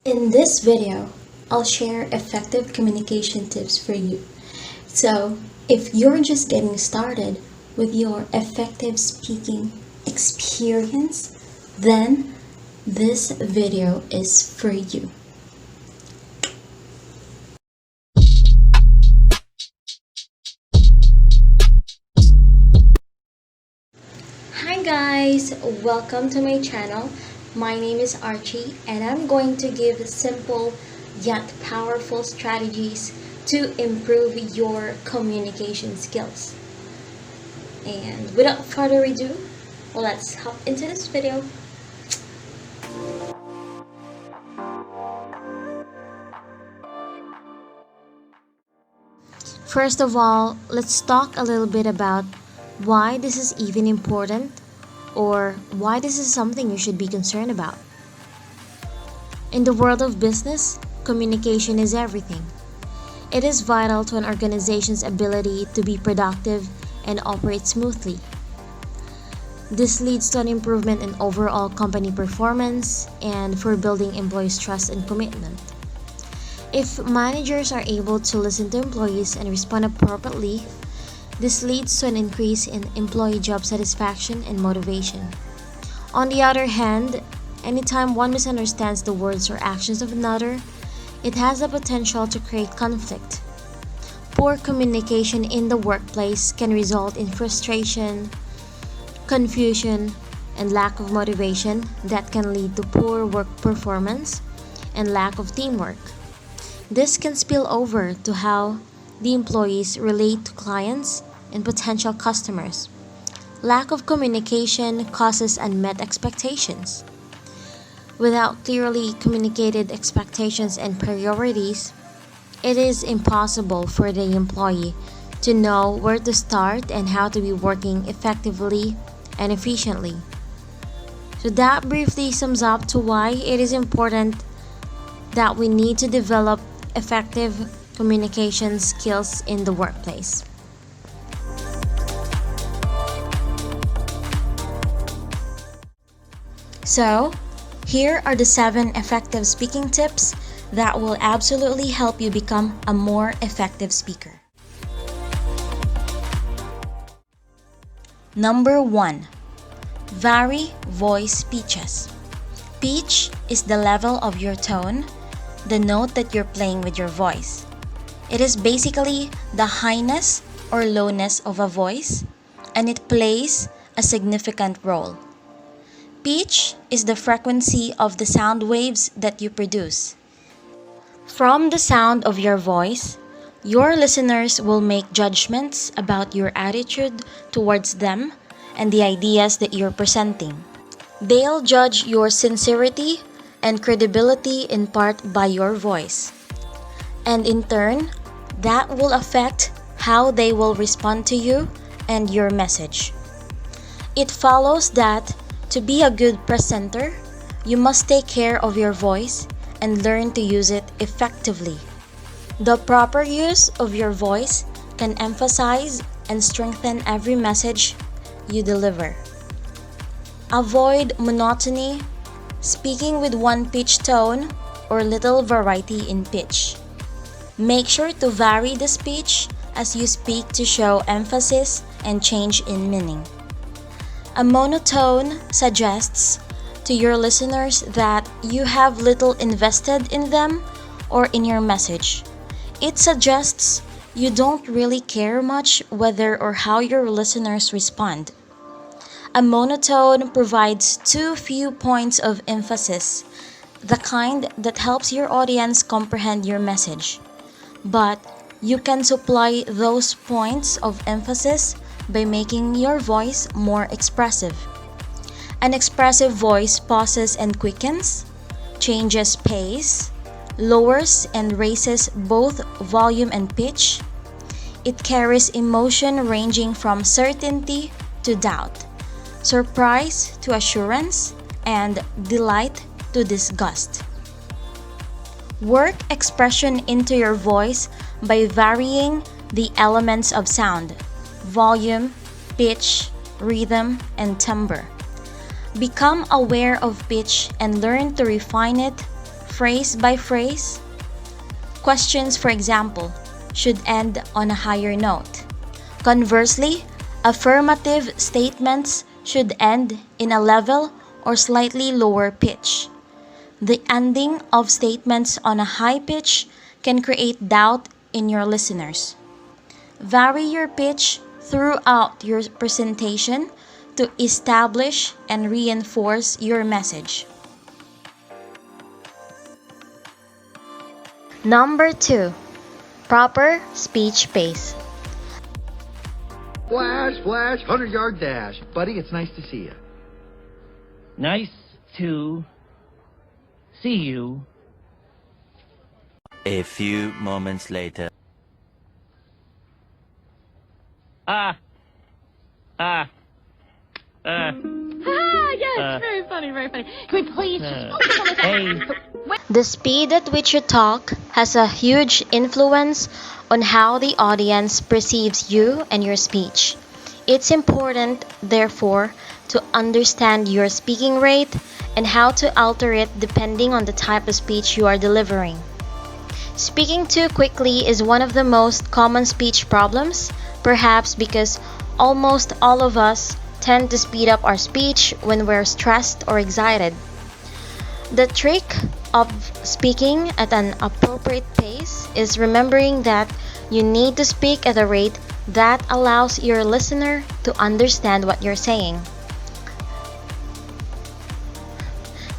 In this video, I'll share effective communication tips for you. So, if you're just getting started with your effective speaking experience, then this video is for you. Hi guys, welcome to my channel. My name is Archie and I'm going to give simple yet powerful strategies to improve your communication skills. And without further ado, let's hop into this video. First of all, let's talk a little bit about why this is even important, or why this is something you should be concerned about. In the world of business, communication is everything. It is vital to an organization's ability to be productive and operate smoothly. This leads to an improvement in overall company performance and for building employees' trust and commitment. If managers are able to listen to employees and respond appropriately, this leads to an increase in employee job satisfaction and motivation. On the other hand, anytime one misunderstands the words or actions of another, it has the potential to create conflict. Poor communication in the workplace can result in frustration, confusion, and lack of motivation that can lead to poor work performance and lack of teamwork. This can spill over to how the employees relate to clients and potential customers. Lack of communication causes unmet expectations. Without clearly communicated expectations and priorities, it is impossible for the employee to know where to start and how to be working effectively and efficiently. So that briefly sums up to why it is important that we need to develop effective communication skills in the workplace. So, here are the 7 effective speaking tips that will absolutely help you become a more effective speaker. Number 1. Vary voice pitches. Pitch is the level of your tone, the note that you're playing with your voice. It is basically the highness or lowness of a voice, and it plays a significant role. Pitch is the frequency of the sound waves that you produce. From the sound of your voice, your listeners will make judgments about your attitude towards them and the ideas that you're presenting. They'll judge your sincerity and credibility in part by your voice. And in turn, that will affect how they will respond to you and your message. It follows that to be a good presenter, you must take care of your voice and learn to use it effectively. The proper use of your voice can emphasize and strengthen every message you deliver. Avoid monotony, speaking with one pitch tone, or little variety in pitch. Make sure to vary the speech as you speak to show emphasis and change in meaning. A monotone suggests to your listeners that you have little invested in them or in your message. It suggests you don't really care much whether or how your listeners respond. A monotone provides too few points of emphasis, the kind that helps your audience comprehend your message. But you can supply those points of emphasis by making your voice more expressive. An expressive voice pauses and quickens, changes pace, lowers and raises both volume and pitch. It carries emotion ranging from certainty to doubt, surprise to assurance, and delight to disgust. Work expression into your voice by varying the elements of sound: volume, pitch, rhythm, and timbre. Become aware of pitch and learn to refine it phrase by phrase. Questions, for example, should end on a higher note. Conversely, affirmative statements should end in a level or slightly lower pitch. The ending of statements on a high pitch can create doubt in your listeners. Vary your pitch throughout your presentation to establish and reinforce your message. Number 2. Proper speech pace. Flash, flash, 100-yard dash. Buddy, it's nice to see you. Nice to see you. A few moments later. Yes, very funny, very funny. Can we please just focus on the Hey. The speed at which you talk has a huge influence on how the audience perceives you and your speech. It's important, therefore, to understand your speaking rate and how to alter it depending on the type of speech you are delivering. Speaking too quickly is one of the most common speech problems, perhaps because almost all of us tend to speed up our speech when we're stressed or excited. The trick of speaking at an appropriate pace is remembering that you need to speak at a rate that allows your listener to understand what you're saying.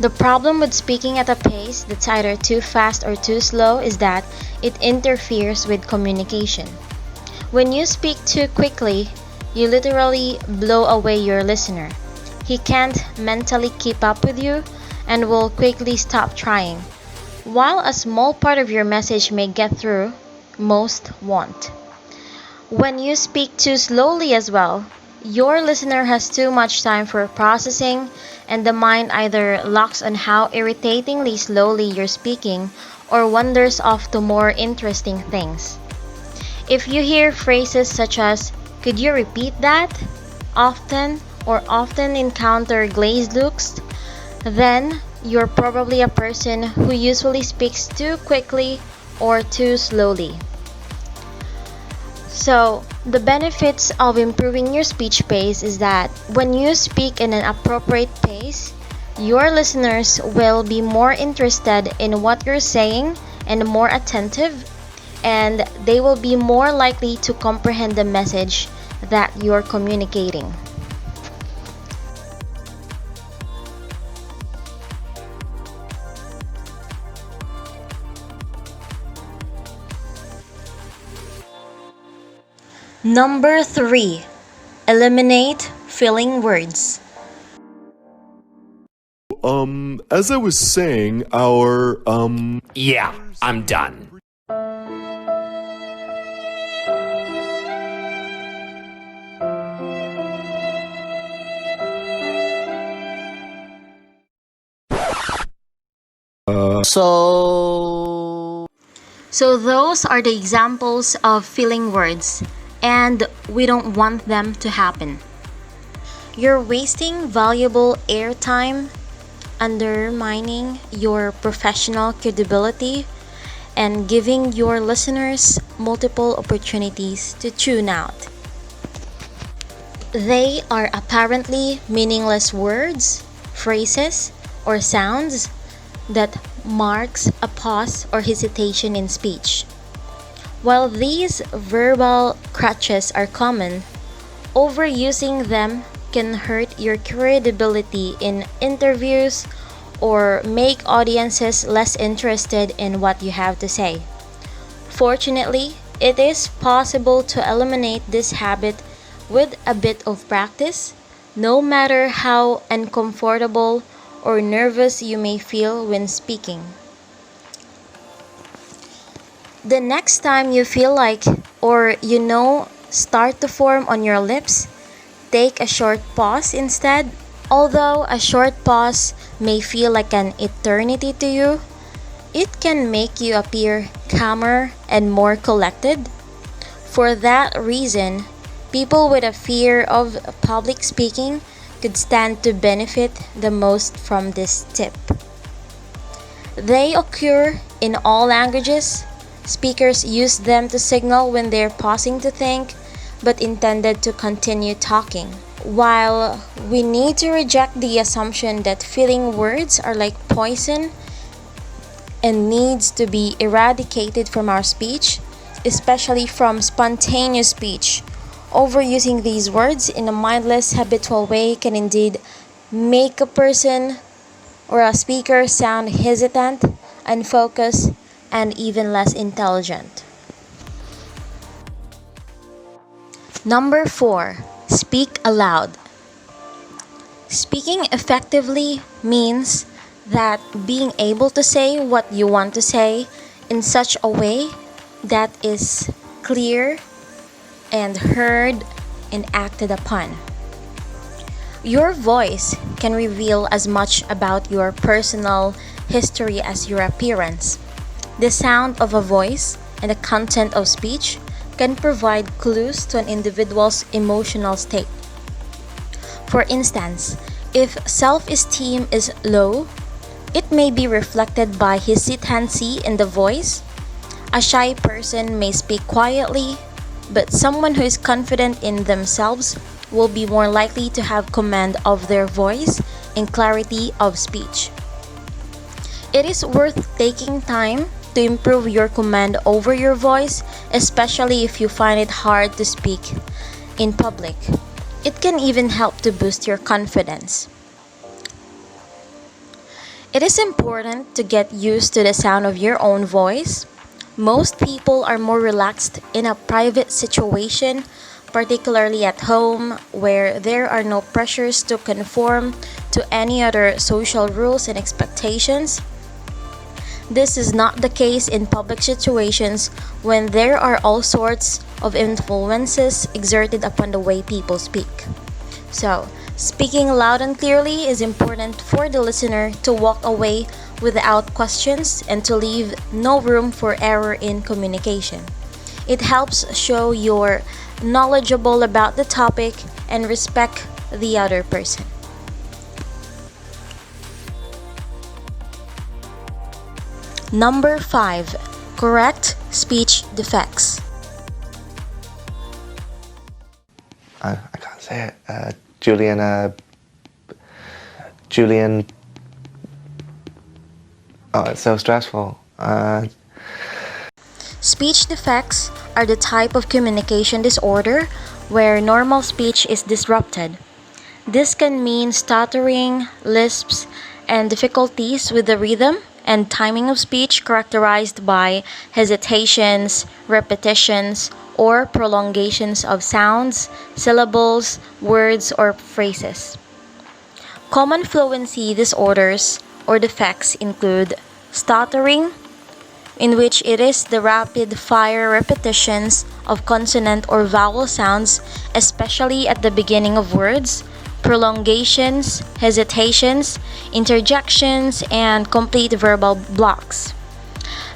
The problem with speaking at a pace that's either too fast or too slow is that it interferes with communication. When you speak too quickly, you literally blow away your listener. He can't mentally keep up with you and will quickly stop trying. While a small part of your message may get through, most won't. When you speak too slowly as well, your listener has too much time for processing, and the mind either locks on how irritatingly slowly you're speaking or wanders off to more interesting things. If you hear phrases such as, "Could you repeat that?" often or often encounter glazed looks, then you're probably a person who usually speaks too quickly or too slowly. So, the benefits of improving your speech pace is that when you speak in an appropriate pace, your listeners will be more interested in what you're saying and more attentive, and they will be more likely to comprehend the message that you're communicating. Number 3. Eliminate filling words. As I was saying, our, Yeah, I'm done. So those are the examples of filling words, and we don't want them to happen. You're wasting valuable airtime, undermining your professional credibility, and giving your listeners multiple opportunities to tune out. They are apparently meaningless words, phrases, or sounds that marks a pause or hesitation in speech. While these verbal crutches are common, overusing them can hurt your credibility in interviews or make audiences less interested in what you have to say. Fortunately, it is possible to eliminate this habit with a bit of practice, no matter how uncomfortable or nervous you may feel when speaking. The next time you feel like, or start to form on your lips, take a short pause instead. Although a short pause may feel like an eternity to you, it can make you appear calmer and more collected. For that reason, people with a fear of public speaking could stand to benefit the most from this tip. They occur in all languages. Speakers use them to signal when they're pausing to think, but intended to continue talking. While we need to reject the assumption that filler words are like poison and needs to be eradicated from our speech, especially from spontaneous speech, overusing these words in a mindless, habitual way can indeed make a person or a speaker sound hesitant, unfocused, and even less intelligent. Number 4. Speak aloud. Speaking effectively means that being able to say what you want to say in such a way that is clear and heard and acted upon. Your voice can reveal as much about your personal history as your appearance. The sound of a voice and the content of speech can provide clues to an individual's emotional state. For instance, if self-esteem is low, it may be reflected by hesitancy in the voice. A shy person may speak quietly, but someone who is confident in themselves will be more likely to have command of their voice and clarity of speech. It is worth taking time to improve your command over your voice, especially if you find it hard to speak in public. It can even help to boost your confidence. It is important to get used to the sound of your own voice. Most people are more relaxed in a private situation, particularly at home, where there are no pressures to conform to any other social rules and expectations. This is not the case in public situations when there are all sorts of influences exerted upon the way people speak. So, speaking loud and clearly is important for the listener to walk away without questions and to leave no room for error in communication. It helps show you're knowledgeable about the topic and respect the other person. Number 5. Correct speech defects. I can't say it. Julian. Oh, it's so stressful. Speech defects are the type of communication disorder where normal speech is disrupted. This can mean stuttering, lisps, and difficulties with the rhythm and timing of speech characterized by hesitations, repetitions, or prolongations of sounds, syllables, words, or phrases. Common fluency disorders or defects include stuttering, in which it is the rapid-fire repetitions of consonant or vowel sounds, especially at the beginning of words, prolongations, hesitations, interjections, and complete verbal blocks.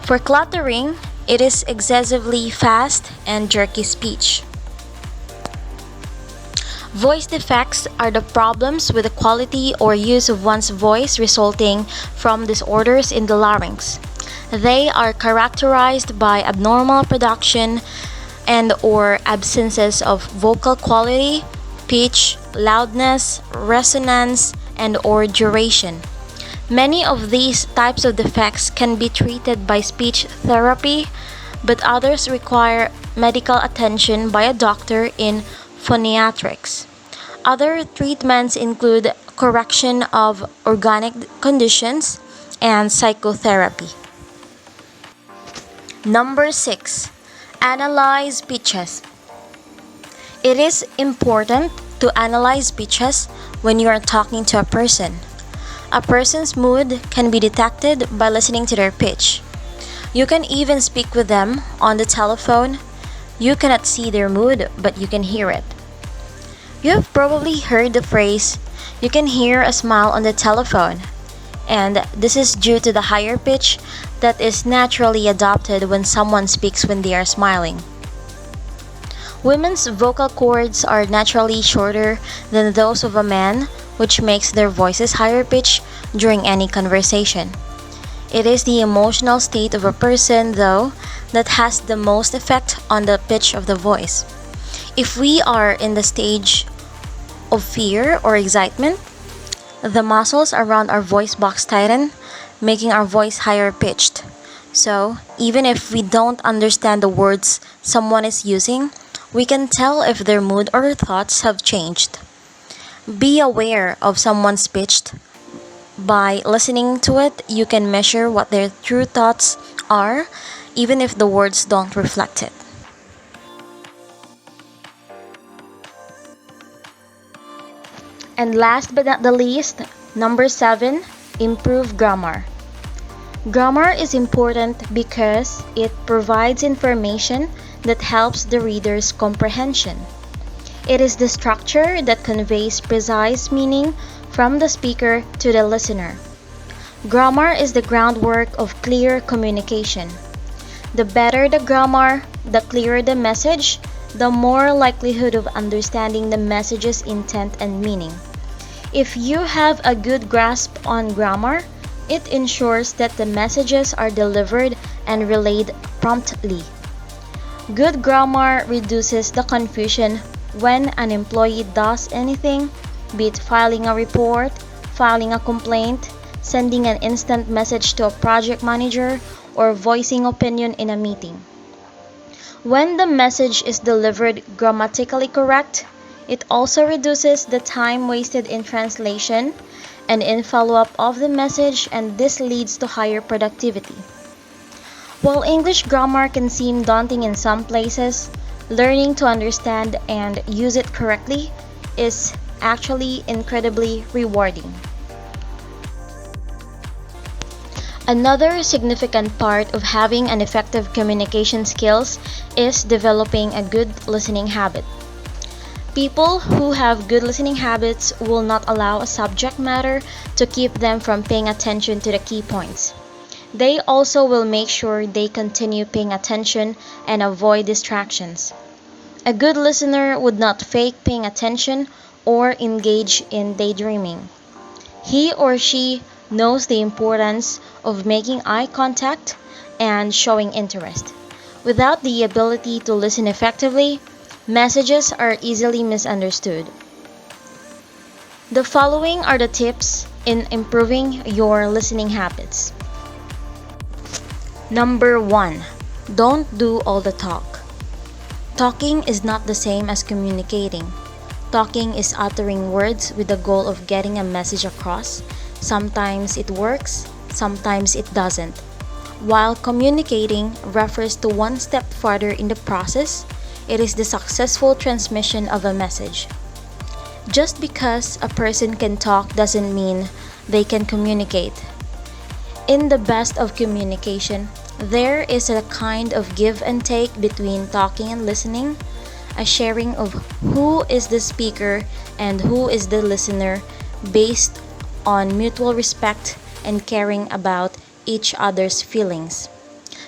For cluttering, it is excessively fast and jerky speech. Voice defects are the problems with the quality or use of one's voice resulting from disorders in the larynx. They are characterized by abnormal production and or absences of vocal quality, pitch, loudness, resonance, and or duration. Many of these types of defects can be treated by speech therapy, but others require medical attention by a doctor in phoniatrics. Other treatments include correction of organic conditions and psychotherapy. Number 6. Analyze pitches. It is important to analyze pitches when you are talking to a person. A person's mood can be detected by listening to their pitch. You can even speak with them on the telephone. You cannot see their mood, but you can hear it. You have probably heard the phrase, "You can hear a smile on the telephone," and this is due to the higher pitch that is naturally adopted when someone speaks when they are smiling. Women's vocal cords are naturally shorter than those of a man, which makes their voices higher pitched during any conversation. It is the emotional state of a person, though, that has the most effect on the pitch of the voice. If we are in the stage of fear or excitement, the muscles around our voice box tighten, making our voice higher pitched. So, even if we don't understand the words someone is using, we can tell if their mood or thoughts have changed. Be aware of someone's pitch. By listening to it, you can measure what their true thoughts are, even if the words don't reflect it. And last but not the least, number 7, improve grammar. Grammar is important because it provides information that helps the reader's comprehension. It is the structure that conveys precise meaning from the speaker to the listener. Grammar is the groundwork of clear communication. The better the grammar, the clearer the message, the more likelihood of understanding the message's intent and meaning. If you have a good grasp on grammar, it ensures that the messages are delivered and relayed promptly. Good grammar reduces the confusion when an employee does anything, be it filing a report, filing a complaint, sending an instant message to a project manager, or voicing opinion in a meeting. When the message is delivered grammatically correct, it also reduces the time wasted in translation and in follow-up of the message, and this leads to higher productivity. While English grammar can seem daunting in some places, learning to understand and use it correctly is actually incredibly rewarding. Another significant part of having an effective communication skills is developing a good listening habit. People who have good listening habits will not allow a subject matter to keep them from paying attention to the key points. They also will make sure they continue paying attention and avoid distractions. A good listener would not fake paying attention or engage in daydreaming. He or she knows the importance of making eye contact and showing interest. Without the ability to listen effectively, messages are easily misunderstood. The following are the tips in improving your listening habits. Number 1. Don't do all the talk. Talking is not the same as communicating. Talking is uttering words with the goal of getting a message across. Sometimes it works, sometimes it doesn't. While communicating refers to one step further in the process, it is the successful transmission of a message. Just because a person can talk doesn't mean they can communicate. In the best of communication, there is a kind of give and take between talking and listening, a sharing of who is the speaker and who is the listener based on mutual respect and caring about each other's feelings.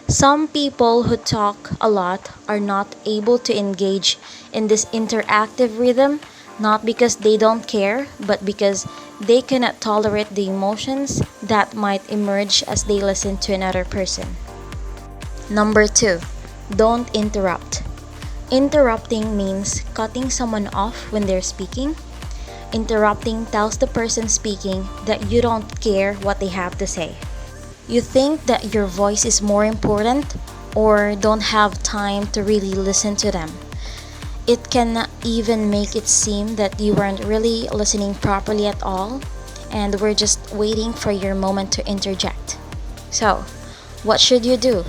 Some people who talk a lot are not able to engage in this interactive rhythm, not because they don't care, but because they cannot tolerate the emotions that might emerge as they listen to another person. Number 2. Don't interrupt. Interrupting means cutting someone off when they're speaking. Interrupting tells the person speaking that you don't care what they have to say. You think that your voice is more important or don't have time to really listen to them. It can even make it seem that you weren't really listening properly at all and were just waiting for your moment to interject. So, what should you do?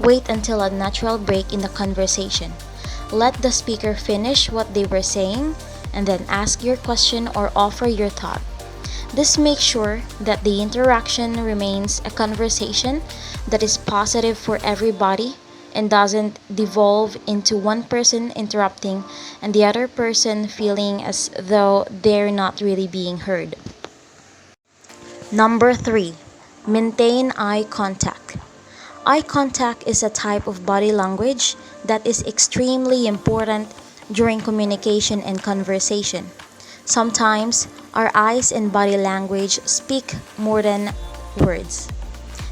Wait until a natural break in the conversation. Let the speaker finish what they were saying and then ask your question or offer your thought. This makes sure that the interaction remains a conversation that is positive for everybody and doesn't devolve into one person interrupting and the other person feeling as though they're not really being heard. Number 3. Maintain eye contact. Eye contact is a type of body language that is extremely important during communication and conversation. Sometimes, our eyes and body language speak more than words.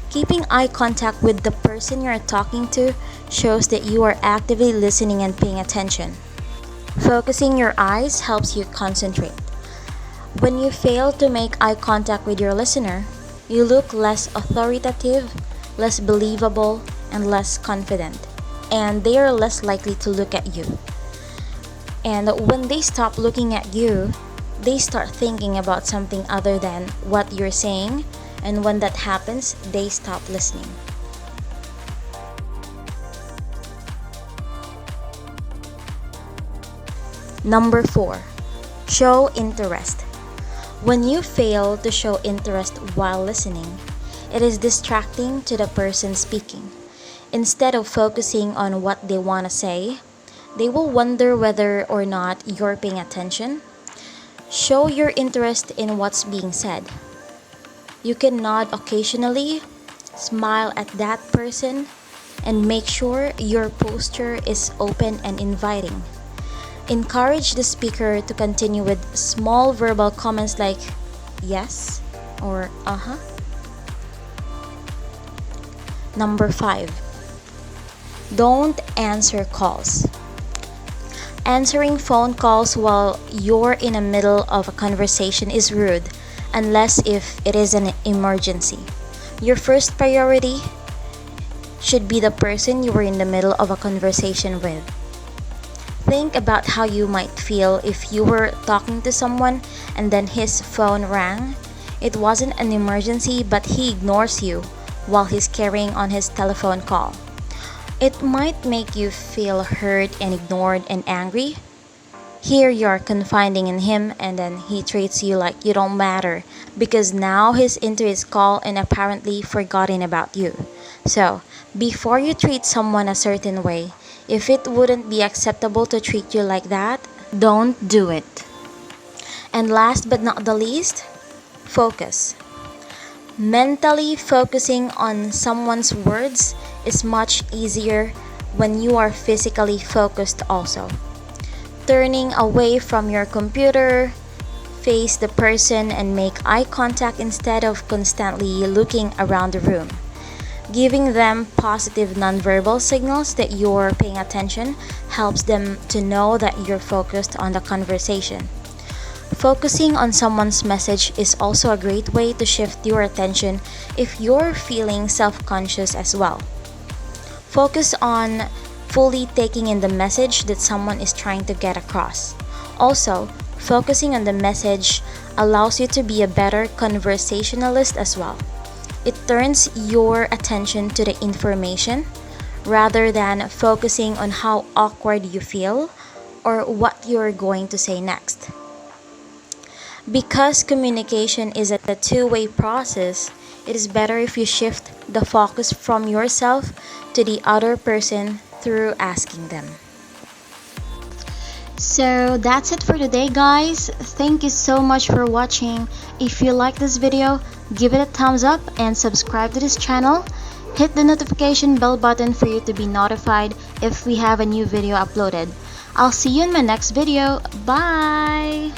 Keeping eye contact with the person you are talking to shows that you are actively listening and paying attention. Focusing your eyes helps you concentrate. When you fail to make eye contact with your listener, you look less authoritative, less believable, and less confident, and they are less likely to look at you. And when they stop looking at you, they start thinking about something other than what you're saying, and when that happens, they stop listening. Number 4. Show interest. When you fail to show interest while listening, it is distracting to the person speaking. Instead of focusing on what they want to say, they will wonder whether or not you're paying attention. Show your interest in what's being said. You can nod occasionally, smile at that person, and make sure your posture is open and inviting. Encourage the speaker to continue with small verbal comments like yes or uh-huh. Number 5. Don't answer calls. Answering phone calls while you're in the middle of a conversation is rude, unless if it is an emergency. Your first priority should be the person you were in the middle of a conversation with. Think about how you might feel if you were talking to someone and then his phone rang. It wasn't an emergency, but he ignores you while he's carrying on his telephone call. It might make you feel hurt and ignored and angry. Here you're confiding in him, and then he treats you like you don't matter because now he's into his call and apparently forgotten about you. So, before you treat someone a certain way, if it wouldn't be acceptable to treat you like that, don't do it. And last but not the least, focus. Mentally focusing on someone's words is much easier when you are physically focused also. Turning away from your computer, face the person and make eye contact instead of constantly looking around the room. Giving them positive nonverbal signals that you're paying attention helps them to know that you're focused on the conversation. Focusing on someone's message is also a great way to shift your attention if you're feeling self-conscious as well. Focus on fully taking in the message that someone is trying to get across. Also, focusing on the message allows you to be a better conversationalist as well. It turns your attention to the information rather than focusing on how awkward you feel or what you're going to say next. Because communication is a two-way process, it is better if you shift the focus from yourself to the other person through asking them. So that's it for today, guys. Thank you so much for watching. If you like this video, give it a thumbs up and subscribe to this channel. Hit the notification bell button for you to be notified if we have a new video uploaded. I'll see you in my next video. Bye!